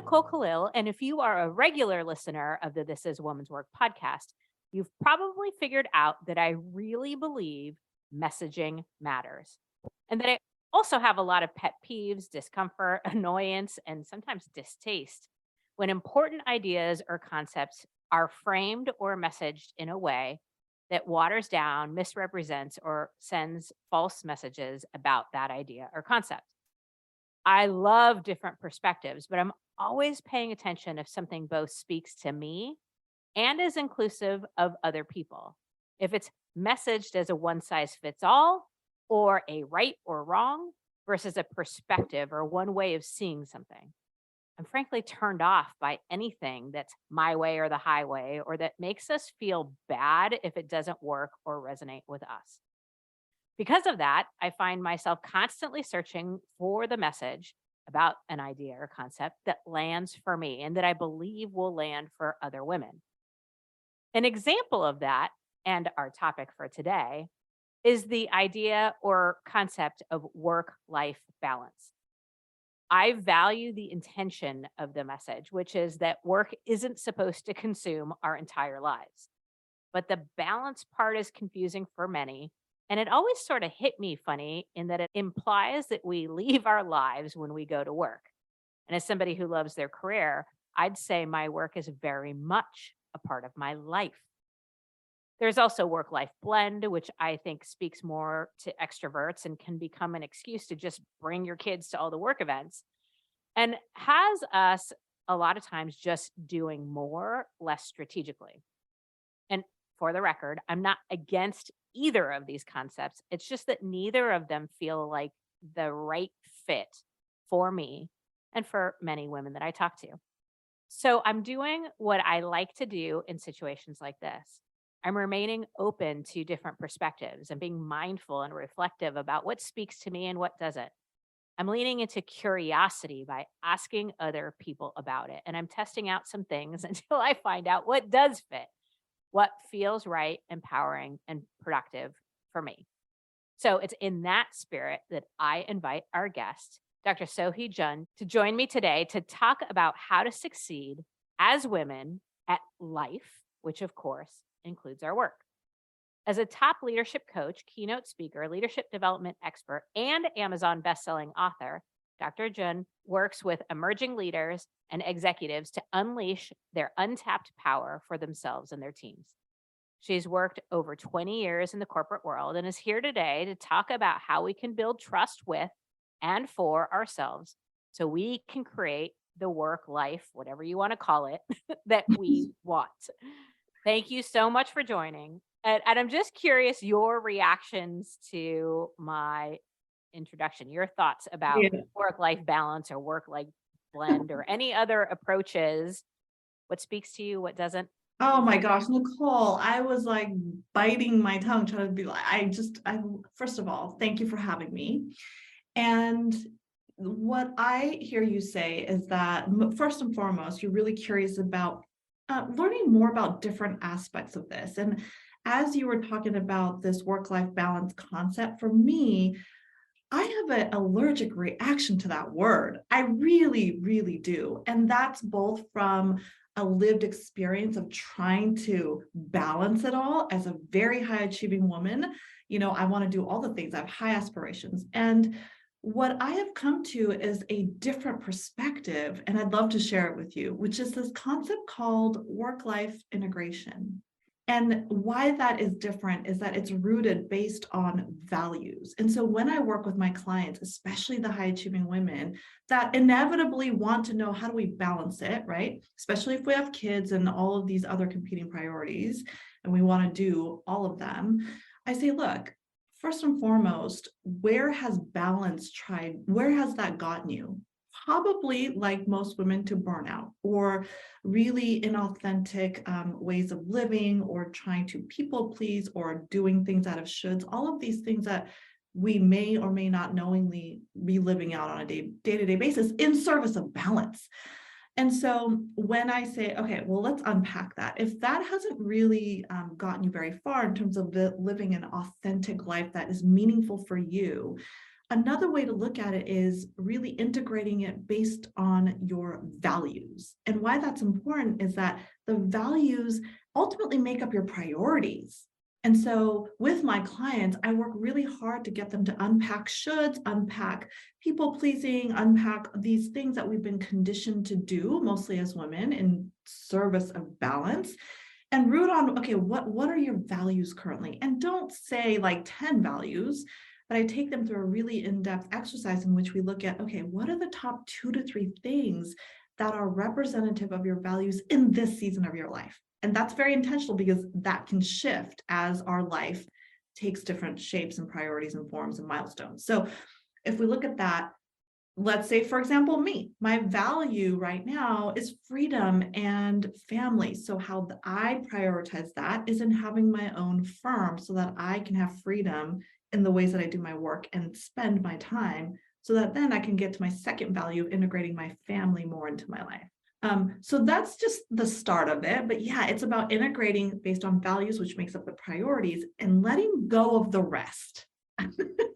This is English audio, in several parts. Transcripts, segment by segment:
Nicole Khalil, and if you are a regular listener of the This Is Woman's Work podcast, you've probably figured out that I really believe messaging matters and that I also have a lot of pet peeves, discomfort, annoyance, and sometimes distaste when important ideas or concepts are framed or messaged in a way that waters down, misrepresents, or sends false messages about that idea or concept. I love different perspectives, but I'm always paying attention if something both speaks to me and is inclusive of other people. If it's messaged as a one size fits all or a right or wrong versus a perspective or one way of seeing something. I'm frankly turned off by anything that's my way or the highway or that makes us feel bad if it doesn't work or resonate with us. Because of that, I find myself constantly searching for the message about an idea or concept that lands for me and that I believe will land for other women. An example of that, and our topic for today, is the idea or concept of work life balance. I value the intention of the message, which is that work isn't supposed to consume our entire lives. But the balance part is confusing for many. And it always sort of hit me funny in that it implies that we leave our lives when we go to work. And as somebody who loves their career, I'd say my work is very much a part of my life. There's also work life blend, which I think speaks more to extroverts and can become an excuse to just bring your kids to all the work events and has us a lot of times just doing more, less strategically. And for the record, I'm not against either of these concepts. It's just that neither of them feel like the right fit for me and for many women that I talk to. So I'm doing what I like to do in situations like this. I'm remaining open to different perspectives and being mindful and reflective about what speaks to me and what doesn't. I'm leaning into curiosity by asking other people about it. And I'm testing out some things until I find out what does fit, what feels right, empowering, and productive for me. So it's in that spirit that I invite our guest, Dr. Sohee to join me today to talk about how to succeed as women at life, which of course includes our work. As a top leadership coach, keynote speaker, leadership development expert, and Amazon bestselling author, Dr. Jun works with emerging leaders and executives to unleash their untapped power for themselves and their teams. She's worked over 20 years in the corporate world and is here today to talk about how we can build trust with and for ourselves so we can create the work life, whatever you want to call it, that we want. Thank you so much for joining. And I'm just curious your reactions to my introduction, your thoughts about Yeah. work-life balance or work-life blend or any other approaches. What speaks to you, what doesn't? Oh my gosh, Nicole, I was like biting my tongue trying to be like, first of all, thank you for having me. And what I hear you say is that first and foremost, you're really curious about learning more about different aspects of this. And as you were talking about this work-life balance concept, for me, I have an allergic reaction to that word. I really, really do. And that's both from a lived experience of trying to balance it all as a very high achieving woman. You know, I want to do all the things, I have high aspirations. And what I have come to is a different perspective, and I'd love to share it with you, which is this concept called work-life integration. And why that is different is that it's rooted based on values. And so when I work with my clients, especially the high achieving women that inevitably want to know how do we balance it, right? Especially if we have kids and all of these other competing priorities and we want to do all of them, I say, look, first and foremost, where has that gotten you? Probably, like most women, to burnout or really inauthentic ways of living or trying to people please or doing things out of shoulds, all of these things that we may or may not knowingly be living out on a day-to-day basis in service of balance. And so when I say, okay, well, let's unpack that. If that hasn't really gotten you very far in terms of living an authentic life that is meaningful for you, Another way to look at it is really integrating it based on your values. And why that's important is that the values ultimately make up your priorities. And so with my clients, I work really hard to get them to unpack shoulds, unpack people pleasing, unpack these things that we've been conditioned to do, mostly as women, in service of balance. And root on, okay, what are your values currently? And don't say like 10 values, but I take them through a really in-depth exercise in which we look at, okay, what are the top 2 to 3 things that are representative of your values in this season of your life? And that's very intentional because that can shift as our life takes different shapes and priorities and forms and milestones. So if we look at that, let's say, for example, me, my value right now is freedom and family. So how I prioritize that is in having my own firm so that I can have freedom in the ways that I do my work and spend my time so that then I can get to my second value of integrating my family more into my life. So that's just the start of it. But yeah, it's about integrating based on values, which makes up the priorities, and letting go of the rest.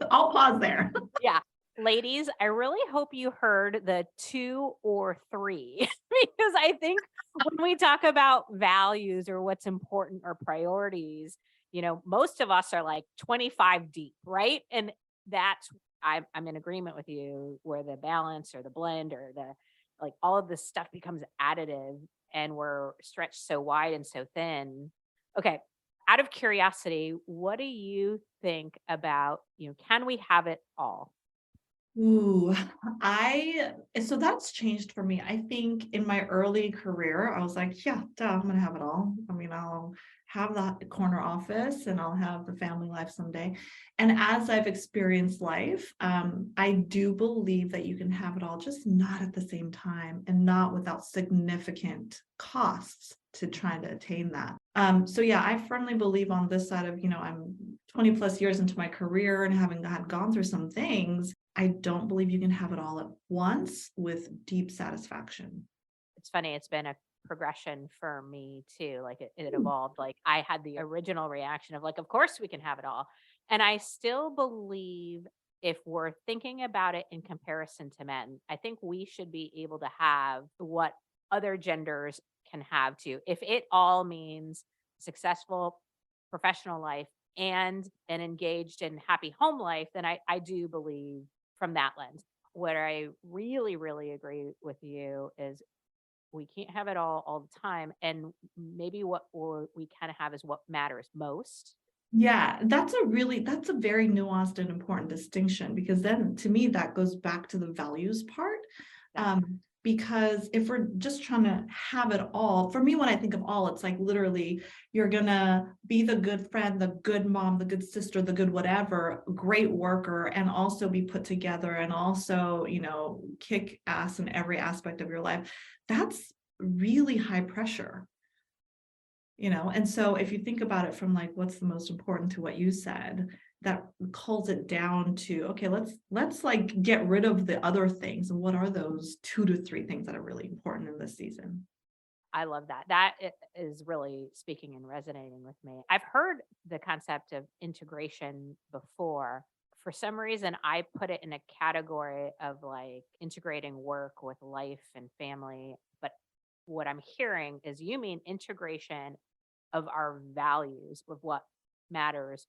I'll pause there. Yeah. Ladies, I really hope you heard the 2 or 3 because I think when we talk about values or what's important or priorities, most of us are like 25 deep, right? And that's I'm in agreement with you where the balance or the blend or the like all of this stuff becomes additive and we're stretched so wide and so thin. Okay. Out of curiosity, what do you think about, can we have it all? Ooh, so that's changed for me. I think in my early career, I was like, yeah, duh, I'm gonna have it all. I mean, I'll have the corner office and I'll have the family life someday. And as I've experienced life, I do believe that you can have it all, just not at the same time and not without significant costs to trying to attain that. So yeah, I firmly believe on this side of, I'm 20 plus years into my career and having had gone through some things, I don't believe you can have it all at once with deep satisfaction. It's funny, it's been a progression for me too. Like it Hmm. evolved. Like I had the original reaction of like, of course we can have it all. And I still believe if we're thinking about it in comparison to men, I think we should be able to have what other genders can have too. If it all means successful professional life and an engaged and happy home life, then I do believe from that lens. What I really, really agree with you is we can't have it all the time, and maybe what we kind of have is what matters most. Yeah, that's a very nuanced and important distinction because then to me that goes back to the values part. Exactly. Because if we're just trying to have it all, for me, when I think of all, it's like literally you're gonna be the good friend, the good mom, the good sister, the good whatever, great worker, and also be put together and also, kick ass in every aspect of your life. That's really high pressure. And so if you think about it from like what's the most important to what you said, that calls it down to, okay, let's like get rid of the other things. And what are those 2 to 3 things that are really important in this season? I love that. Is really speaking and resonating with me. I've heard the concept of integration before. For some reason, I put it in a category of like integrating work with life and family. But what I'm hearing is you mean integration of our values, of what matters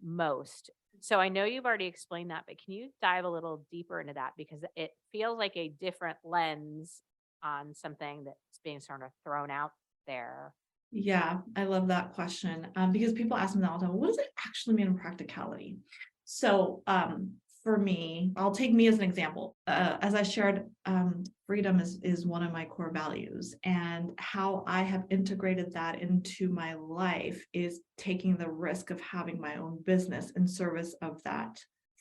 most. So I know you've already explained that, but can you dive a little deeper into that? Because it feels like a different lens on something that's being sort of thrown out there. Yeah, I love that question because people ask me that all the time. What does it actually mean in practicality? So, for me, I'll take me as an example. As I shared, freedom is one of my core values, and how I have integrated that into my life is taking the risk of having my own business in service of that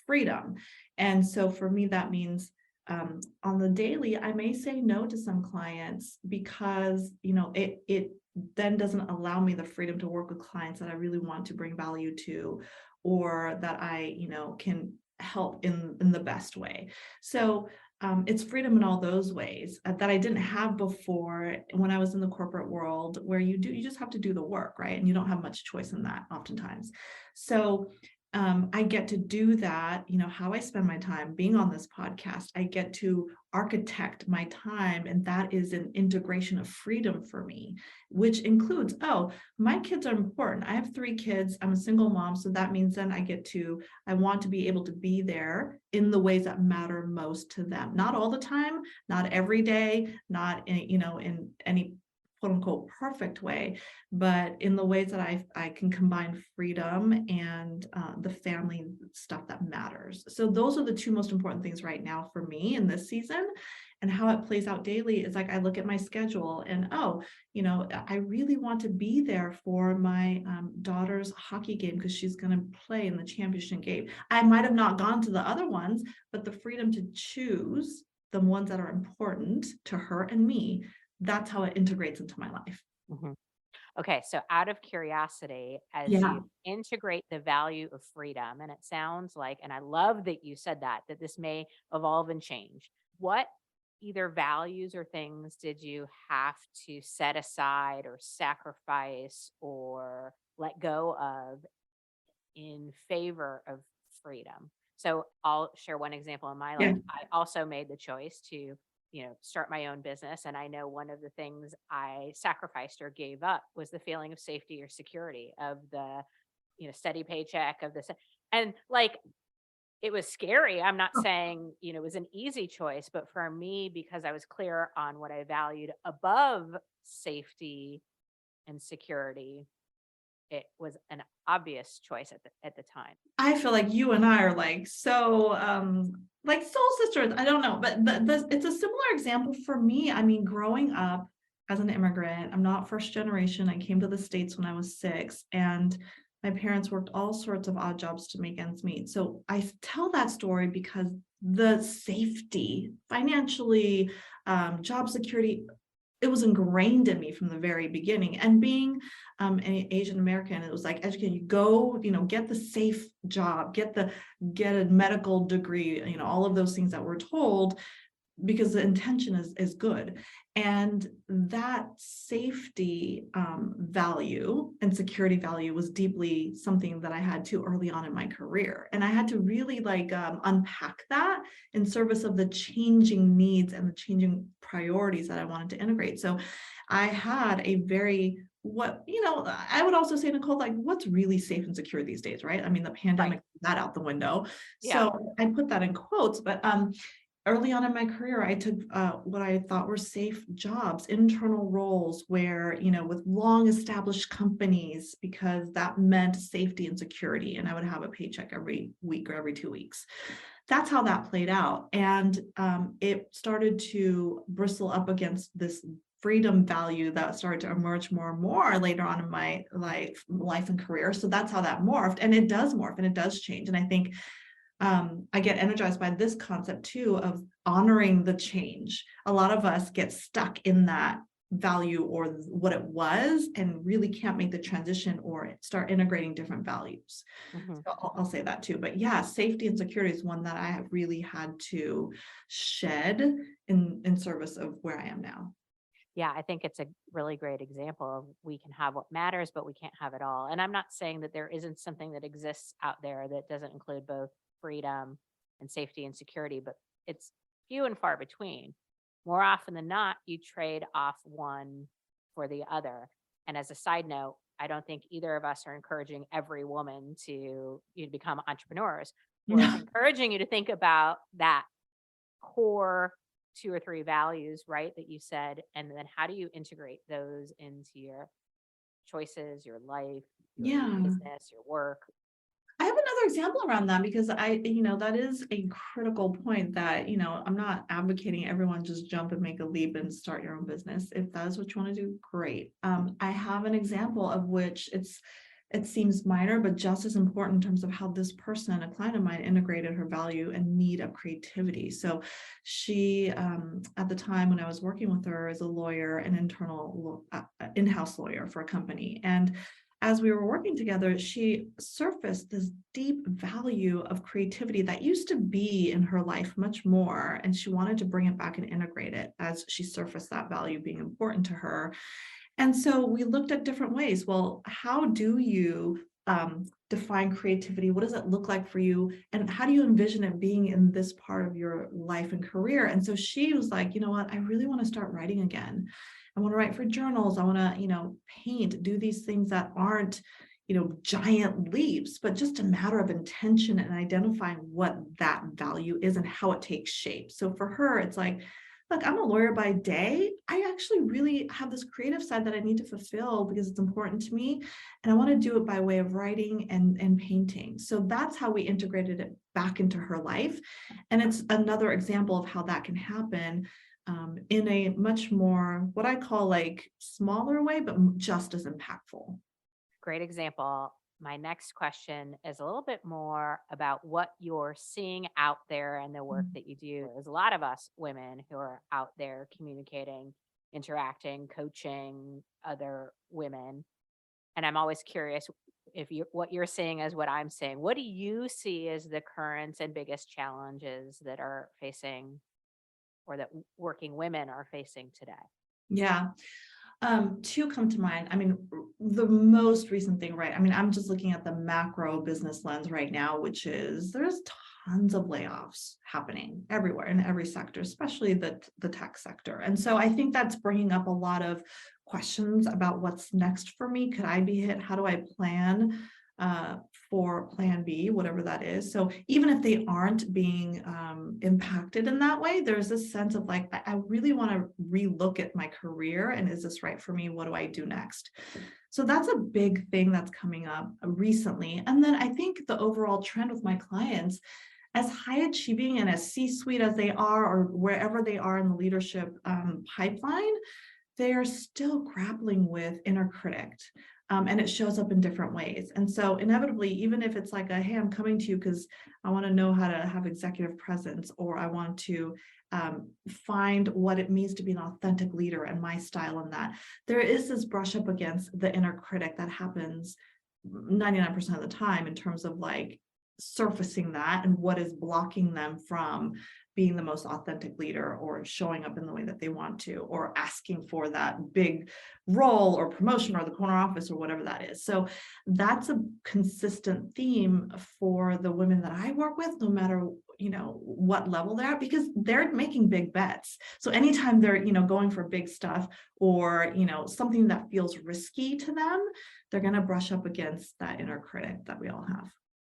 freedom. And so, for me, that means on the daily, I may say no to some clients because it then doesn't allow me the freedom to work with clients that I really want to bring value to, or that I, can help in the best way. So it's freedom in all those ways that I didn't have before when I was in the corporate world, where you just have to do the work, right? And you don't have much choice in that oftentimes. So I get to do that, how I spend my time being on this podcast. I get to architect my time, and that is an integration of freedom for me, which includes, oh, my kids are important. I have 3 kids. I'm a single mom. So that means then I want to be able to be there in the ways that matter most to them. Not all the time, not every day, not in any quote unquote perfect way, but in the ways that I can combine freedom and the family stuff that matters. So those are the 2 most important things right now for me in this season. And how it plays out daily is like I look at my schedule and, I really want to be there for my daughter's hockey game because she's going to play in the championship game. I might have not gone to the other ones, but the freedom to choose the ones that are important to her and me, that's how it integrates into my life. Mhm. Okay, so out of curiosity, as Yeah. you integrate the value of freedom, and it sounds like, and I love that you said that this may evolve and change. What either values or things did you have to set aside or sacrifice or let go of in favor of freedom? So I'll share one example in my Yeah. life. I also made the choice to, start my own business. And I know one of the things I sacrificed or gave up was the feeling of safety or security of the, steady paycheck of this. And like, it was scary. I'm not saying, it was an easy choice, but for me, because I was clear on what I valued above safety and security, it was an obvious choice at the time. I feel like you and I are like so like soul sisters. I don't know, but it's a similar example for me. I mean, growing up as an immigrant, I'm not first generation. I came to the States when I was 6, and my parents worked all sorts of odd jobs to make ends meet. So I tell that story because the safety, financially, job security, it was ingrained in me from the very beginning. And being an Asian American, it was like educate you, go, get the safe job, get a medical degree, all of those things that we're told, because the intention is good. And that safety value and security value was deeply something that I had to early on in my career. And I had to really unpack that in service of the changing needs and the changing priorities that I wanted to integrate. So I had a very I would also say, Nicole, like what's really safe and secure these days, right? I mean, the Right. pandemic, that out the window. Yeah. So I put that in quotes, but early on in my career, I took what I thought were safe jobs, internal roles where, with long established companies, because that meant safety and security. And I would have a paycheck every week or every 2 weeks. That's how that played out. And it started to bristle up against this freedom value that started to emerge more and more later on in my life and career. So that's how that morphed. And it does morph and it does change. And I think I get energized by this concept too of honoring the change. A lot of us get stuck in that value or what it was and really can't make the transition or start integrating different values. Mhm. So I'll say that too. But yeah, safety and security is one that I have really had to shed in service of where I am now. Yeah, I think it's a really great example of we can have what matters, but we can't have it all. And I'm not saying that there isn't something that exists out there that doesn't include both freedom and safety and security, but it's few and far between. More often than not, you trade off one for the other. And as a side note, I don't think either of us are encouraging every woman to become entrepreneurs. We're encouraging you to think about that core 2 or 3 values, right, that you said, and then how do you integrate those into your choices, your life, your Yeah. business, your work? I have another example around that because that is a critical point that, I'm not advocating everyone just jump and make a leap and start your own business. If that is what you want to do, great. I have an example of which it seems minor, but just as important in terms of how this person, a client of mine, integrated her value and need of creativity. So she, at the time when I was working with her as a lawyer, an internal in-house lawyer for a company. And as we were working together, she surfaced this deep value of creativity that used to be in her life much more. And she wanted to bring it back and integrate it as she surfaced that value being important to her. And so we looked at different ways. Well, how do you define creativity? What does it look like for you? And how do you envision it being in this part of your life and career? And so she was like, you know what, I really want to start writing again. I want to write for journals. I want to, paint, do these things that aren't, giant leaps, but just a matter of intention and identifying what that value is and how it takes shape. So for her, it's like, look, I'm a lawyer by day. I actually really have this creative side that I need to fulfill because it's important to me. And I want to do it by way of writing and painting. So that's how we integrated it back into her life. And it's another example of how that can happen in a much more, what I call like smaller way, but just as impactful. Great example. My next question is a little bit more about what you're seeing out there and the work that you do. There's a lot of us women who are out there communicating, interacting, coaching other women. And I'm always curious if you what you're seeing is what I'm seeing. What do you see as the current and biggest challenges that are facing or that working women are facing today? Yeah. Two come to mind. I mean, the most recent thing, right? I mean, I'm just looking at the macro business lens right now, which is there's tons of layoffs happening everywhere in every sector, especially the tech sector. And so I think that's bringing up a lot of questions about what's next for me. Could I be hit? How do I plan uh, for plan B, whatever that is? So even if they aren't being impacted in that way, there's this sense of like, I really want to relook at my career and is this right for me? What do I do next? So that's a big thing that's coming up recently. And then I think the overall trend with my clients, as high achieving and as C-suite as they are, or wherever they are in the leadership pipeline, they are still grappling with inner critic. And it shows up in different ways. And so inevitably, even if it's like hey, I'm coming to you because I want to know how to have executive presence, or I want to find what it means to be an authentic leader and my style in that, there is this brush up against the inner critic that happens 99% of the time in terms of like surfacing that and what is blocking them from being the most authentic leader or showing up in the way that they want to, or asking for that big role or promotion or the corner office or whatever that is. So that's a consistent theme for the women that I work with, no matter what level they're at, because they're making big bets. So anytime they're going for big stuff or something that feels risky to them, they're going to brush up against that inner critic that we all have.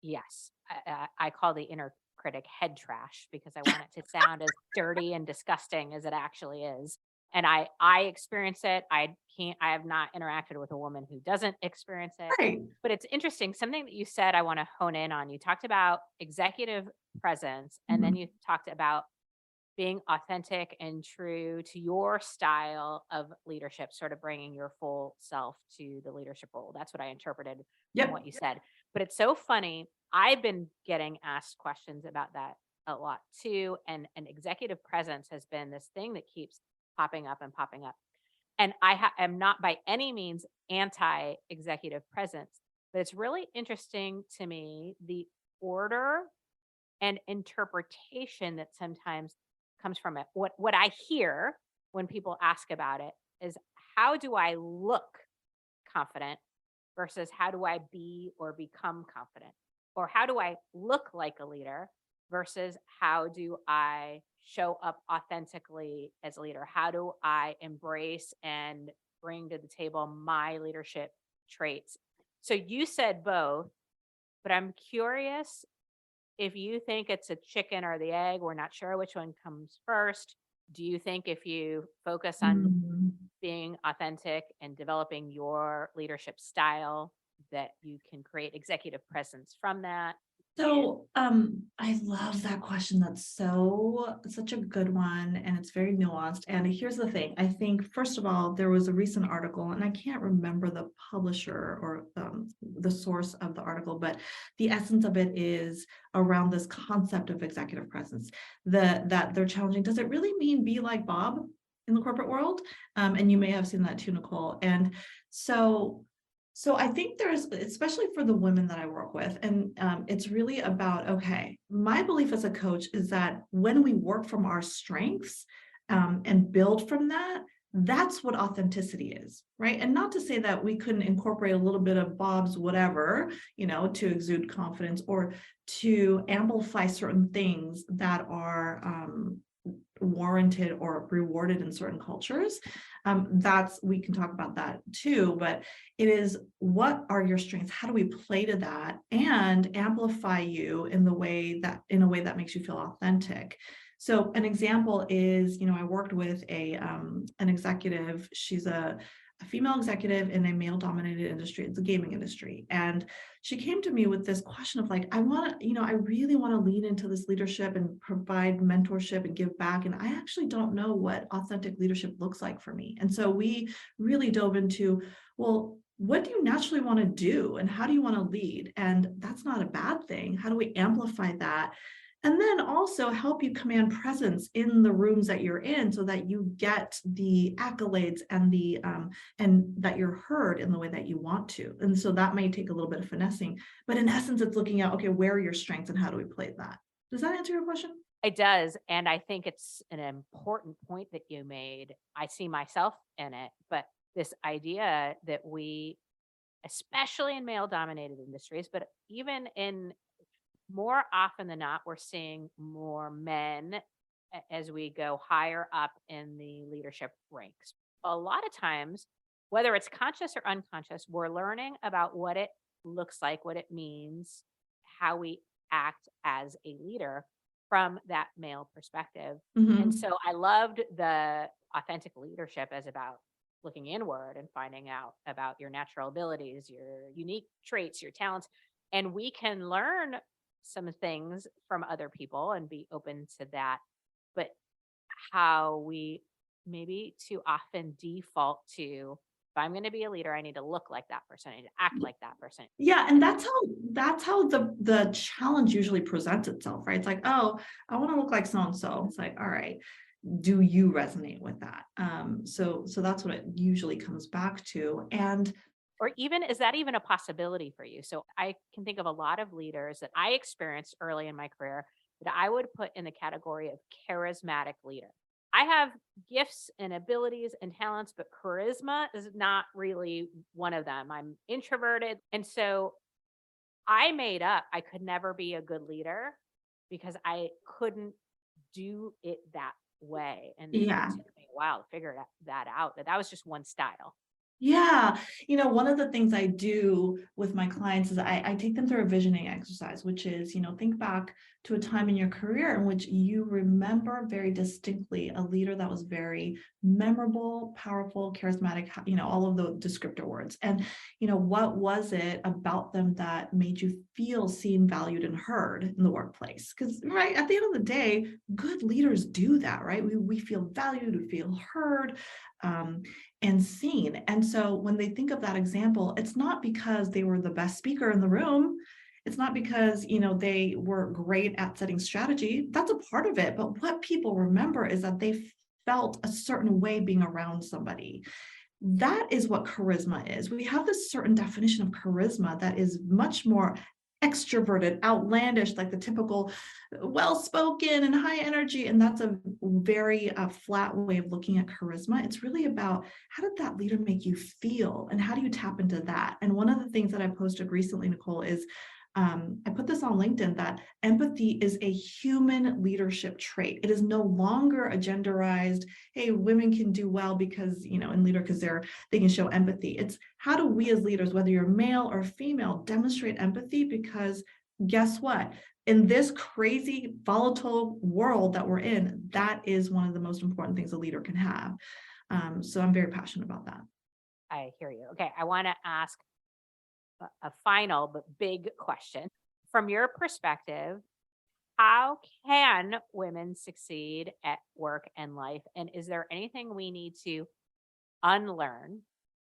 Yes. I call the inner critic head trash because I want it to sound as dirty and disgusting as it actually is. And I experience it. I have not interacted with a woman who doesn't experience it. Right. But it's interesting. Something that you said I want to hone in on. You talked about executive presence, and then Mhm. you talked about being authentic and true to your style of leadership, sort of bringing your full self to the leadership role. That's what I interpreted from Yep. what you said. But it's so funny. I've been getting asked questions about that a lot too. And executive presence has been this thing that keeps popping up and popping up. And am not by any means anti executive presence, but it's really interesting to me the order and interpretation that sometimes comes from it. What I hear when people ask about it is, how do I look confident versus how do I be or become confident? Or how do I look like a leader versus how do I show up authentically as a leader? How do I embrace and bring to the table my leadership traits? So you said both, but I'm curious if you think it's a chicken or the egg. We're not sure which one comes first. Do you think if you focus on Mhm. being authentic and developing your leadership style, that you can create executive presence from that? So I love that question. That's such a good one, and it's very nuanced. And here's the thing. I think, first of all, there was a recent article, and I can't remember the publisher or the source of the article, but the essence of it is around this concept of executive presence that they're challenging. Does it really mean be like Bob in the corporate world? And you may have seen that too, Nicole. And so I think there's, especially for the women that I work with, and it's really about, okay, my belief as a coach is that when we work from our strengths and build from that, That's what authenticity is, right? And not to say that we couldn't incorporate a little bit of Bob's whatever, to exude confidence or to amplify certain things that are warranted or rewarded in certain cultures. We can talk about that too, but it is, what are your strengths? How do we play to that and amplify you in a way that makes you feel authentic? So an example is, I worked with an executive. She's a female executive in a male dominated industry. It's the gaming industry. And she came to me with this question of like, I really want to lean into this leadership and provide mentorship and give back. And I actually don't know what authentic leadership looks like for me. And so we really dove into, well, what do you naturally want to do? And how do you want to lead? And that's not a bad thing. How do we amplify that? And then also help you command presence in the rooms that you're in so that you get the accolades and that you're heard in the way that you want to. And so that may take a little bit of finessing, but in essence, it's looking at, okay, where are your strengths and how do we play that? Does that answer your question? It does. And I think it's an important point that you made. I see myself in it, but this idea that we, especially in male dominated industries, but even in more often than not, we're seeing more men as we go higher up in the leadership ranks. A lot of times, whether it's conscious or unconscious, we're learning about what it looks like, what it means, how we act as a leader from that male perspective. And Mhm. so I loved the authentic leadership as about looking inward and finding out about your natural abilities, your unique traits, your talents. And we can learn some things from other people and be open to that. But how we maybe too often default to, if I'm going to be a leader, I need to look like that person, I need to act like that person. Yeah, and And that's how the challenge usually presents itself, right? It's like, oh, I want to look like so and so. It's like, all right, do you resonate with that? So that's what it usually comes back to. And or even, is that even a possibility for you? So I can think of a lot of leaders that I experienced early in my career that I would put in the category of charismatic leader. I have gifts and abilities and talents, but charisma is not really one of them. I'm introverted. And so I made up I could never be a good leader because I couldn't do it that way. And it yeah, took me a while to figure that out, that was just one style. Yeah, one of the things I do with my clients is I take them through a visioning exercise, which is, think back to a time in your career in which you remember very distinctly a leader that was very memorable, powerful, charismatic, all of the descriptor words. And, what was it about them that made you feel seen, valued, and heard in the workplace? Because, right, at the end of the day, good leaders do that, right? We feel valued, we feel heard. Um, and seen. And so when they think of that example, it's not because they were the best speaker in the room. It's not because, they were great at setting strategy. That's a part of it. But what people remember is that they felt a certain way being around somebody. That is what charisma is. We have this certain definition of charisma that is much more extroverted, outlandish, like the typical well-spoken and high energy. And that's a very flat way of looking at charisma. It's really about, how did that leader make you feel? And how do you tap into that? And one of the things that I posted recently, Nicole, is I put this on LinkedIn, that empathy is a human leadership trait. It is no longer a genderized, hey, women can do well because, in leader, because they can show empathy. It's, how do we as leaders, whether you're male or female, demonstrate empathy? Because guess what? In this crazy, volatile world that we're in, that is one of the most important things a leader can have. So I'm very passionate about that. I hear you. Okay. I want to ask a final but big question. From your perspective, how can women succeed at work and life? And is there anything we need to unlearn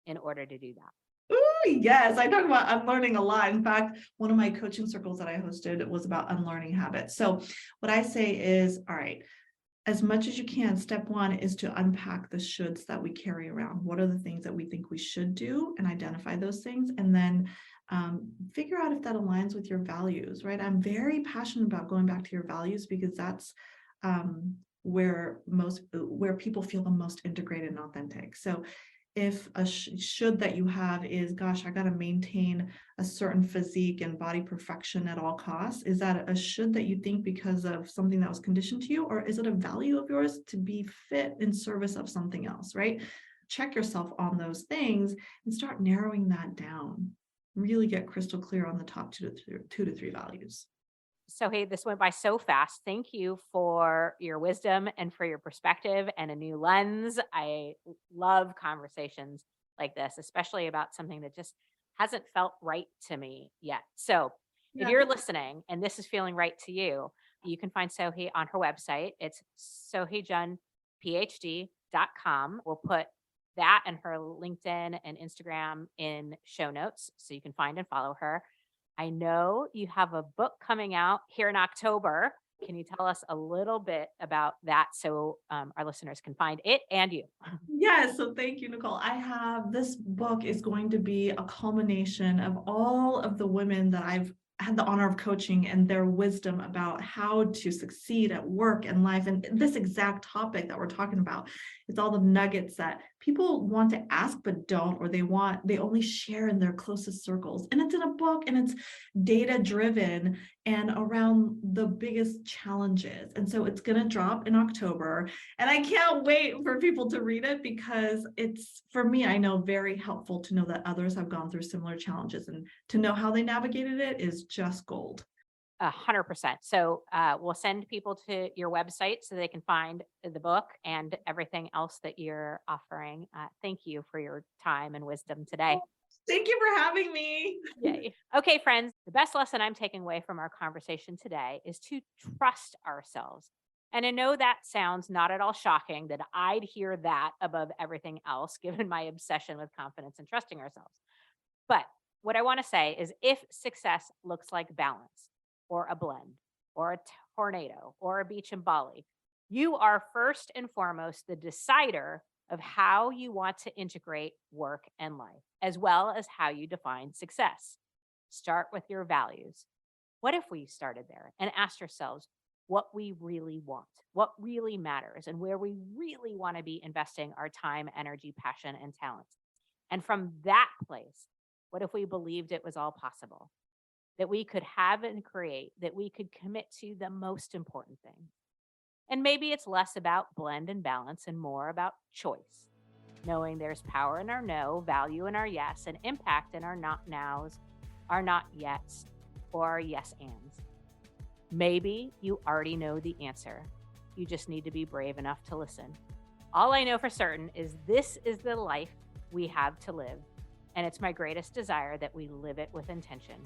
in order to do that? Ooh, yes, I talk about unlearning a lot. In fact, one of my coaching circles that I hosted was about unlearning habits. So what I say is, all right, as much as you can, step one is to unpack the shoulds that we carry around. What are the things that we think we should do, and identify those things, and then figure out if that aligns with your values, right? I'm very passionate about going back to your values, because that's where people feel the most integrated and authentic. So if a should that you have is, gosh, I got to maintain a certain physique and body perfection at all costs, is that a should that you think because of something that was conditioned to you, or is it a value of yours to be fit in service of something else, right? Check yourself on those things and start narrowing that down. Really get crystal clear on the top two to three values. So, hey, this went by so fast. Thank you for your wisdom and for your perspective and a new lens. I love conversations like this, especially about something that just hasn't felt right to me yet. So, if Yeah. you're listening and this is feeling right to you, you can find Sohee on her website. It's soheejunphd.com. We'll put that and her LinkedIn and Instagram in show notes so you can find and follow her. I know you have a book coming out here in October. Can you tell us a little bit about that so our listeners can find it and you? Yes, so thank you, Nicole. I have this book is going to be a culmination of all of the women that I've had the honor of coaching and their wisdom about how to succeed at work and life. And this exact topic that we're talking about, it's all the nuggets that people want to ask but don't, or they only share in their closest circles. And it's in a book and it's data driven and around the biggest challenges. And so it's going to drop in October. And I can't wait for people to read it because it's, for me, I know very helpful to know that others have gone through similar challenges, and to know how they navigated it is just gold. 100%. So we'll send people to your website so they can find the book and everything else that you're offering. Thank you for your time and wisdom today. Thank you for having me. Yay. Okay, friends, the best lesson I'm taking away from our conversation today is to trust ourselves. And I know that sounds not at all shocking that I'd hear that above everything else, given my obsession with confidence and trusting ourselves. But what I want to say is if success looks like balance or a blend or a tornado or a beach in Bali, you are first and foremost the decider of how you want to integrate work and life, as well as how you define success. Start with your values. What if we started there and asked ourselves what we really want, what really matters, and where we really want to be investing our time, energy, passion, and talents? And from that place, what if we believed it was all possible? That we could have and create, that we could commit to the most important thing. And maybe it's less about blend and balance and more about choice, knowing there's power in our no, value in our yes, and impact in our not nows, our not yets, or our yes ands. Maybe you already know the answer. You just need to be brave enough to listen. All I know for certain is this is the life we have to live, and it's my greatest desire that we live it with intention.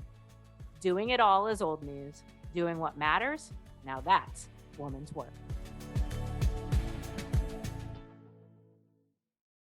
Doing it all is old news. Doing what matters, now that's woman's work.